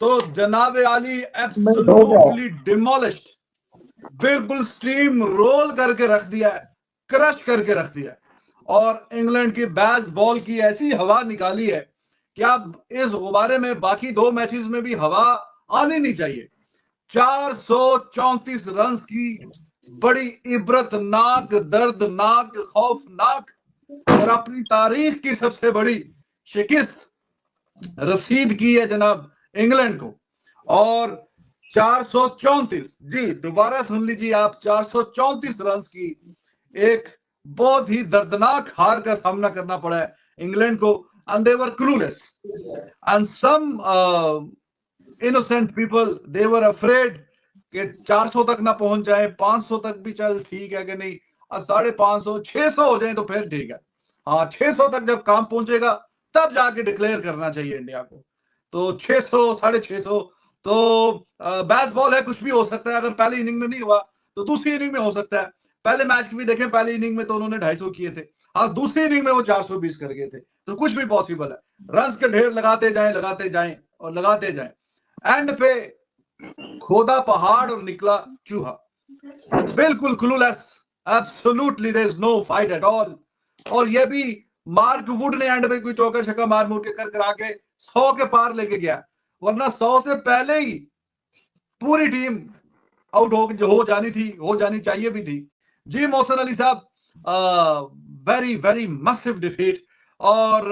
तो जनाब आली एब्सोल्युटली डिमोलिश्ड, बिल्कुल स्टीम रोल करके रख दिया है, क्रश करके रख दिया है। और इंग्लैंड की बेस बॉल की ऐसी हवा निकाली है कि अब इस गुब्बारे में बाकी 2 मैचेस में भी हवा आनी नहीं चाहिए। 434 रन की बड़ी इबरतनाक, दर्दनाक, खौफनाक और अपनी तारीख की सबसे बड़ी शिकस्त रसीद की है जनाब इंग्लैंड को। और 434, जी दोबारा सुन लीजिए आप, 434 रन की एक बहुत ही दर्दनाक हार का सामना करना पड़ा है इंग्लैंड को। And they were clueless and some innocent people, they were afraid कि 400 तक ना पहुंच जाए, 500 तक भी चल ठीक है कि नहीं, 550, 600 हो जाए तो फिर ठीक है। हाँ, 600 तक जब काम पहुंचेगा तब जाके डिक्लेयर करना चाहिए इंडिया को। तो 600, 650 तो बैस बॉल है, कुछ भी हो सकता है। अगर पहली इनिंग में नहीं हुआ तो दूसरी इनिंग में हो सकता है। पहले मैच की भी देखें, पहली इनिंग में तो उन्होंने 250 किए थे, हाँ दूसरी इनिंग में वो 420 कर गए थे। तो कुछ भी पॉसिबल है, रन के ढेर लगाते जाएं और लगाते जाएं। एंड पे खोदा पहाड़ और निकला चूहा, बिल्कुल clueless, absolutely there is no fight at all. और ये भी मार्क वुड ने एंड पे कोई चौका छक्का मार मुर के कर करा के 100 के पार लेके गया, वरना 100 से पहले ही पूरी टीम आउट हो जानी थी, हो जानी चाहिए भी थी। जी मोहसिन अली साहब, वेरी वेरी मसिव डिफीट। और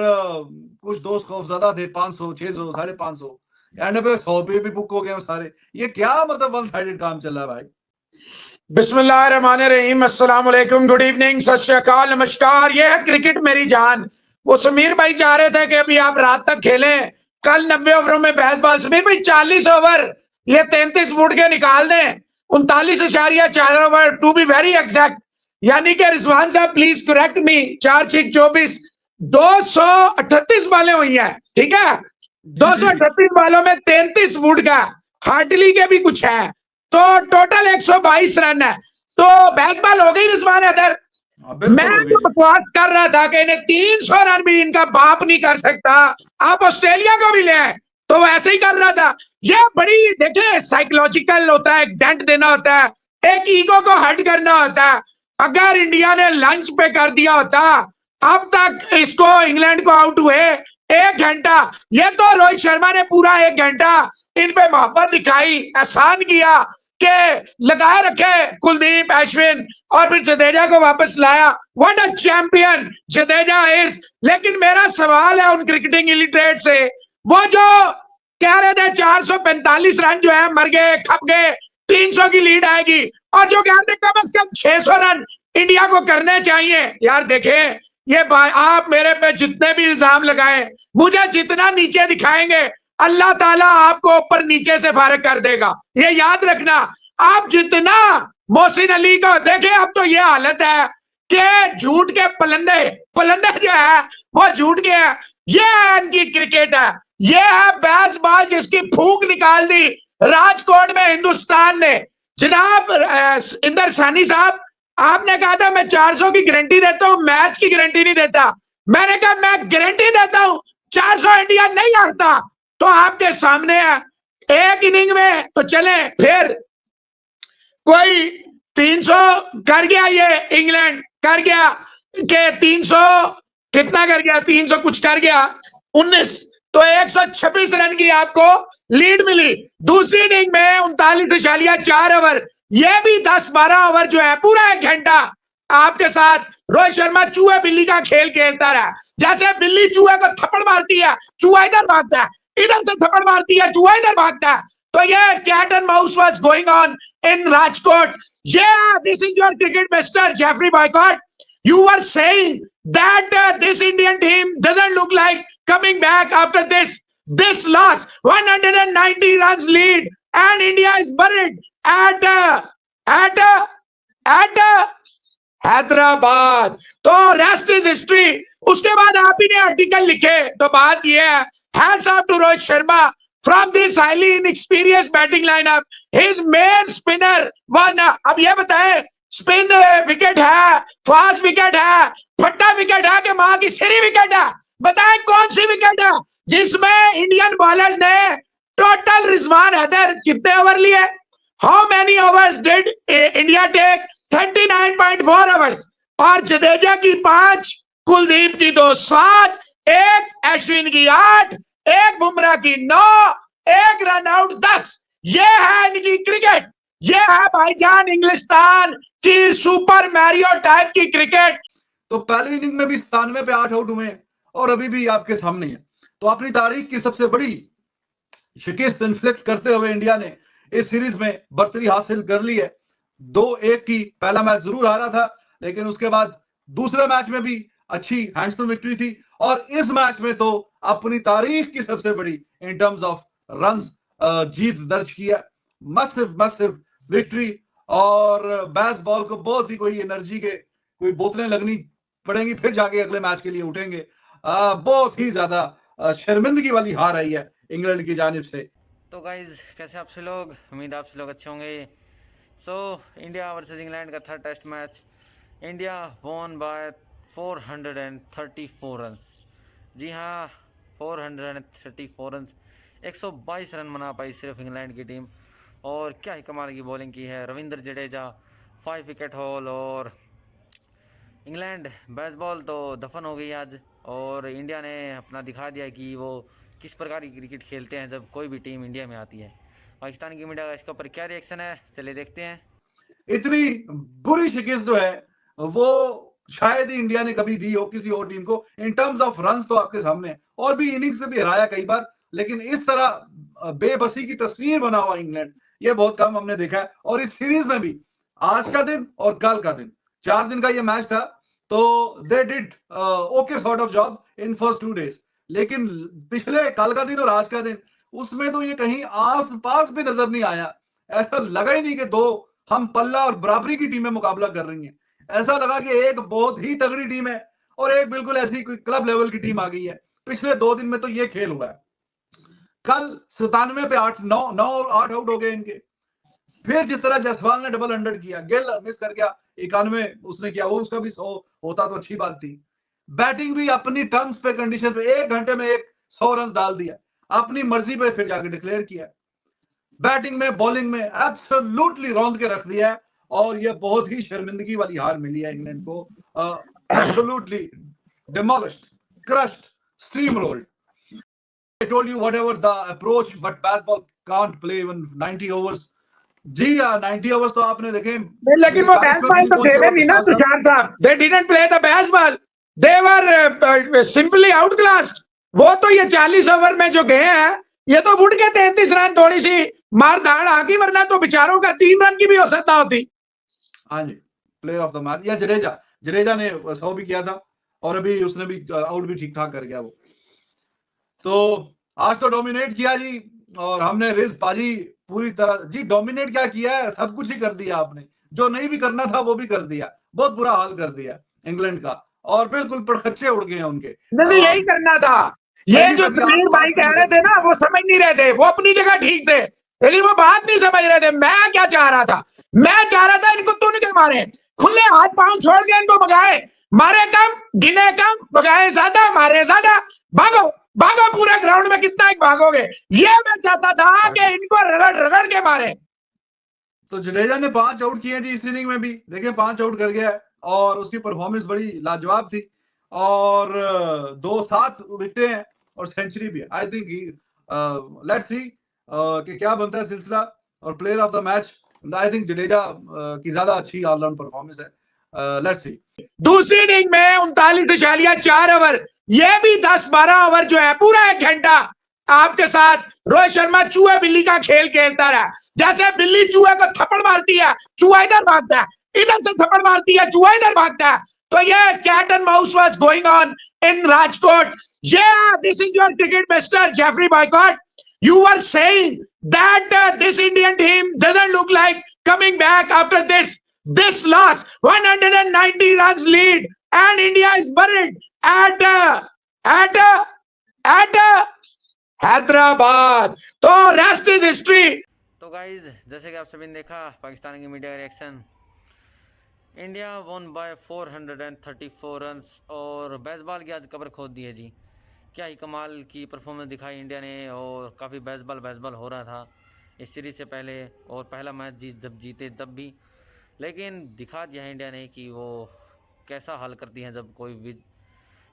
कुछ दोस्त खौफजदा थे, 500, 600, 550 एंड पे 100 पे भी बुक हो गए सारे। ये क्या मतलब वन साइडेड काम चल रहा है भाई? बिस्मिल्लाहिर्रहमानिर्रहीम, अस्सलाम वालेकुम, गुड इवनिंग, सत श्री अकाल, नमस्कार। ये है क्रिकेट मेरी जान। वो समीर भाई चाह रहे थे कि अभी आप रात तक खेलें, कल 90 ओवरों में बहस बॉल। समीर भाई 40 ओवर ये 33 फुट के निकाल दें, 39.4 over to be very exact. यानी कि रिजवान साहब प्लीज करेक्ट मी, 4 6 24 238 बालें हुई हैं, ठीक है। 238 बालों में 33 फुट का हार्टली के भी कुछ है, तो टोटल 122 रन है। तो बेसबॉल हो गई रिजवान हैदर। मैं तो बकवास कर रहा था कि इन्हें 300 रन भी इनका बाप नहीं कर सकता, आप ऑस्ट्रेलिया को भी ले आए, तो वो ऐसे ही कर रहा था। ये बड़ी देखे साइकोलॉजिकल होता है, एक डेंट देना होता है, एक ईगो को हट करना होता है। अगर इंडिया ने लंच पे कर दिया होता, अब तक इसको इंग्लैंड को आउट हुए 1 घंटा, ये तो रोहित शर्मा ने पूरा 1 घंटा इन पे मोहब्बत दिखाई, एहसान किया कि लगाए रखे कुलदीप, अश्विन, और फिर जडेजा को वापस लाया। What a champion Jadeja is. लेकिन मेरा सवाल है उन क्रिकेटिंग इलिटरेट से, वो जो कह रहे थे 445 रन जो है मर गए, खप गए, 300 की लीड आएगी, और जो कह रहे थे कम से कम 600 रन इंडिया को करने चाहिए। यार देखें, ये आप मेरे पे जितने भी इल्जाम लगाएं, मुझे जितना नीचे दिखाएंगे, अल्लाह ताला आपको ऊपर नीचे से फारिग कर देगा, ये याद रखना। आप जितना मोहसिन अली को देखें, अब तो ये हालत है कि झूठ के पलंदे जो है वो झूठ के है। ये है इनकी क्रिकेट है, ये है बैसबाज जिसकी फूंक निकाल दी राजकोट में हिंदुस्तान ने। जनाब इंदर सानी साहब, आपने कहा था मैं 400 की गारंटी देता हूं, मैच की गारंटी नहीं देता। मैंने कहा मैं गारंटी देता हूं 400 इंडिया नहीं हारता। तो आपके सामने है, एक इनिंग में तो चले, फिर कोई 300 कर गया, ये इंग्लैंड कर गया कि 300 कितना कर गया, 300 कुछ कर गया 19, तो 126 रन की आपको लीड मिली। दूसरी इनिंग में 39.4 ओवर, ये भी 10-12 ओवर जो है, पूरा 1 घंटा आपके साथ रोहित शर्मा चूहे बिल्ली का खेल खेलता रहा। जैसे बिल्ली चूहे को थप्पड़ मारती है, चूहा इधर भागता है, इधर से थप्पड़ मारती है, चूहा इधर भागता है। तो ये cat and mouse was going on in Rajkot. Yeah, this is your cricket master, Jeffrey Boycott. You were saying that this Indian team doesn't look like coming back after this loss. 190 runs lead, and India is buried at Hyderabad. तो rest is history. उसके बाद आप ही ने article लिखे, तो बात यह है, hats off to Rohit Sharma from this highly inexperienced batting lineup, his main spinner one. अब ये बताएं, स्पिन विकेट है, फास्ट विकेट है, फट्टा विकेट है कि मां की सिरी विकेट है? बताएं कौन सी विकेट है जिसमें इंडियन बॉलर्स ने टोटल ब्रदर कितने ओवर लिए? How many overs did India take? 39.4 overs. और जडेजा की 5, कुलदीप की 2 7, एक अश्विन की 8, एक बुमराह की 9, एक रन आउट 10। ये है इनकी क्रिकेट, ये है भाईजान इंग्लिस्तान की सुपर मैरियो टाइप की क्रिकेट। तो पहली इनिंग में भी 97 पे 8 आउट हुए हैं और अभी भी आपके सामने है। तो अपनी तारीख की सबसे बड़ी शिकस्त इन्फ्लिक्ट करते हुए इंडिया ने इस सीरीज में बढ़तरी हासिल कर ली है। 2-1 की पहला मैच जरूर हारा था, लेकिन उसके बाद दूसरे मैच में भी अच्छी हैंडसम विक्ट्री थी और इस मैच में तो अपनी तारीख की सबसे बड़ी इन टर्म्स ऑफ रन्स जीत दर्ज किया। मसिव मसिव विक्ट्री और बैस बॉल को बहुत ही कोई एनर्जी के कोई बोतलें लगनी पड़ेंगी, फिर जाके अगले मैच के लिए उठेंगे। बहुत ही ज्यादा शर्मिंदगी वाली हार आई है इंग्लैंड की जानिब से। तो गाइज कैसे आप से लोग, उम्मीद आप से लोग अच्छे होंगे। सो इंडिया वर्सेस इंग्लैंड का third test match, India won by 434 runs. जी हाँ, 434 रन्स, 122 रन बना पाई सिर्फ इंग्लैंड की टीम। और क्या ही कमाल की बॉलिंग की है रविंद्र जडेजा, 5 विकेट हॉल। और इंग्लैंड बेसबॉल तो दफन हो गई आज, और इंडिया ने अपना दिखा दिया कि वो किस प्रकार की क्रिकेट खेलते हैं जब कोई भी टीम इंडिया में आती है। पाकिस्तान की मीडिया का इसके ऊपर क्या रिएक्शन है, चलिए देखते हैं। इतनी बुरी शिकस्त जो है वो शायद ही इंडिया ने कभी दी हो किसी और टीम को। इन टर्म्स ऑफ रन्स तो आपके सामने है, और भी इनिंग्स से भी हराया कई बार, लेकिन इस तरह बेबसी की तस्वीर बना हुआ इंग्लैंड ये बहुत कम हमने देखा है। और इस सीरीज में भी आज का दिन और कल का दिन, 4 दिन का ये मैच था, तो they did okay sort of job in first 2 days. लेकिन पिछले कल का दिन और आज का दिन, उसमें तो ये कहीं आस पास भी नजर नहीं आया। ऐसा लगा ही नहीं कि दो हम पल्ला और बराबरी की टीमें मुकाबला कर रही हैं। ऐसा लगा कि एक बहुत ही तगड़ी टीम है और एक बिल्कुल ऐसी कोई क्लब लेवल की टीम आ गई है। पिछले 2 दिन में तो ये खेल हुआ है। कल 97 पे 9 और 8 आउट हो गए इनके। फिर जिस तरह जायसवाल ने डबल 100 किया, गिल मिस कर गया, 91 उसने किया, वो उसका भी 100 होता तो अच्छी बात थी। बैटिंग भी अपनी टर्म्स पे, कंडीशन पे 1 घंटे में 100 रन डाल दिया अपनी मर्जी पे, फिर जाके डिक्लेयर किया। बैटिंग में बॉलिंग में एब्सोल्युटली रौंद के रख दिया है और यह बहुत ही शर्मिंदगी वाली हार मिली है इंग्लैंड को। Absolutely demolished, crushed, steamrolled. I told you whatever the approach, but baseball can't play even 90 overs. जी हाँ, 90 ओवर्स तो आपने देखे, लेकिन वो बेसबॉल तो खेले नहीं ना तुषार साहब। They didn't play the baseball, they were simply outclassed. वो तो ये 40 ओवर में जो गए हैं, ये तो उठ के 33 रन थोड़ी सी मार धाड़ आ गई, वरना तो बेचारों का 3 रन की भी औसत होती। हाँ जी, प्लेयर ऑफ द मैच या जडेजा ने 100 भी किया था और अभी उसने भी आउट भी ठीक ठाक कर गया वो। तो आज तो डोमिनेट किया जी, और हमने रिज बाजी पूरी तरह जी। डोमिनेट क्या किया है, सब कुछ ही कर दिया आपने, जो नहीं भी करना था वो भी कर दिया। बहुत बुरा हाल कर दिया इंग्लैंड का, और बिल्कुल पड़खच्चे उड़ गए हैं उनके। नहीं, यही करना था। ये जो समीर भाई कह रहे थे ना, वो समझ नहीं रहे थे। वो अपनी जगह ठीक थे, लेकिन वो बात नहीं समझ रहे थे। मैं क्या चाह रहा था, मैं चाह रहा था इनको तूने के मारे, खुले हाथ पांव छोड़ के इनको भगाए। मारे कम, गिने कम, भगाए ज्यादा, मारे ज्यादा। भागो भागो, पूरे ग्राउंड में कितना एक भागोगे। ये मैं चाहता था कि इनको रगड़ रगड़ के मारे। तो जडेजा ने 5 आउट किए जी इस इनिंग में भी, देखिए 5 आउट कर गया है और उसकी परफॉर्मेंस बड़ी लाजवाब थी। और 2-7 विकेटें हैं और सेंचुरी भी है। आई थिंक लेट्स सी कि क्या बनता है सिलसिला। और player of the match I think Jadeja की ज्यादा अच्छी ऑलराउंड परफॉर्मेंस है। Let's see. दूसरी इनिंग में 39.4 ओवर, ये भी 10-12 ओवर जो है, पूरा 1 घंटा आपके साथ रोहित शर्मा चूहे बिल्ली का खेल खेलता रहा। जैसे बिल्ली चूहे को थप्पड़ मारती है, चूहा इधर भागता है, इधर से थप्पड़ मारती है, चूहा इधर भागता है। तो ये cat and mouse was going on in Rajkot. Yeah, this is your cricket master, Jeffrey Boycott. You were saying that this Indian team doesn't look like coming back after this loss. 190 runs lead, and India is buried at Hyderabad. तो rest is history. तो guys जैसे कि आप सभी ने देखा पाकिस्तान की media का reaction, India one by 434 runs. और बेसबॉल की आज कब्र खोद दी है जी। क्या ही कमाल की परफॉर्मेंस दिखाई इंडिया ने, और काफ़ी बेसबॉल हो रहा था। इस सीरीज़ से पहले, और पहला मैच जब जीते तब भी। लेकिन दिखा दिया है इंडिया ने कि वो कैसा हाल करती है जब कोई भी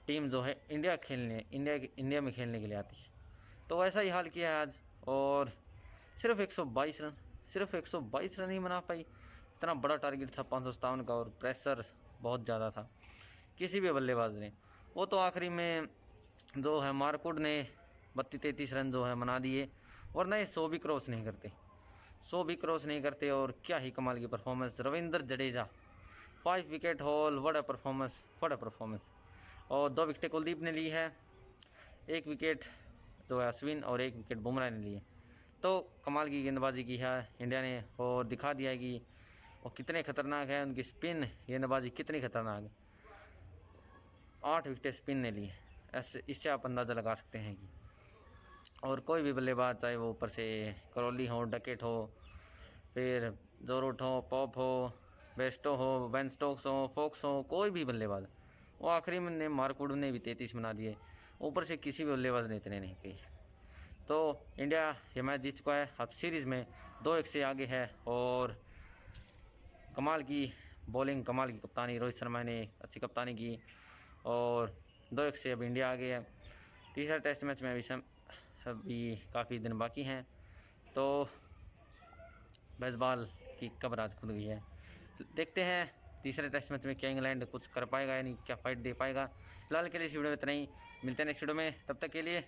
टीम जो है इंडिया में खेलने के लिए आती है। तो वैसा ही हाल किया है आज, और सिर्फ 122 रन ही बना पाई। इतना बड़ा टारगेट था 557 का, और प्रेशर बहुत ज़्यादा था किसी भी बल्लेबाज ने। वो तो आखिरी में जो है मार्कवुड ने 32-33 रन जो है बना दिए, वरना ये 100 भी क्रॉस नहीं करते। और क्या ही कमाल की performance, Ravindra Jadeja 5 wicket haul, what a performance. और 2 विकेटें कुलदीप ने ली है, 1 विकेट जो है अश्विन, और 1 विकेट बुमराह ने लिए। तो कमाल की गेंदबाजी की है इंडिया ने, और दिखा दिया है कि वो कितने खतरनाक है, उनकी स्पिन गेंदबाजी कितनी खतरनाक है। 8 विकेटें स्पिन ने ली है, ऐसे इससे आप अंदाज़ा लगा सकते हैं कि। और कोई भी बल्लेबाज, चाहे वो ऊपर से करौली हो, डकेट हो, फिर जोरूट हो, पॉप हो, बेस्टो हो, बेन स्टोक्स हो, फोक्स हो, कोई भी बल्लेबाज, वो आखिरी में मार्कवुड ने भी 33 बना दिए। ऊपर से किसी भी बल्लेबाज ने इतने नहीं किए। तो इंडिया ये मैच जीत चुका है, अब सीरीज़ में 2-1 से आगे है। और कमाल की बॉलिंग, कमाल की कप्तानी, रोहित शर्मा ने अच्छी कप्तानी की, और 2-1 से अब इंडिया आगे है। तीसरा टेस्ट मैच में अभी काफ़ी दिन बाकी हैं, तो बेसबॉल की कब्र आज खुल गई है। देखते हैं तीसरे टेस्ट मैच में क्या इंग्लैंड कुछ कर पाएगा, यानी क्या फाइट दे पाएगा। फिलहाल के लिए इस वीडियो में इतना ही, मिलते हैं नेक्स्ट वीडियो में, तब तक के लिए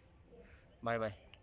बाय बाय।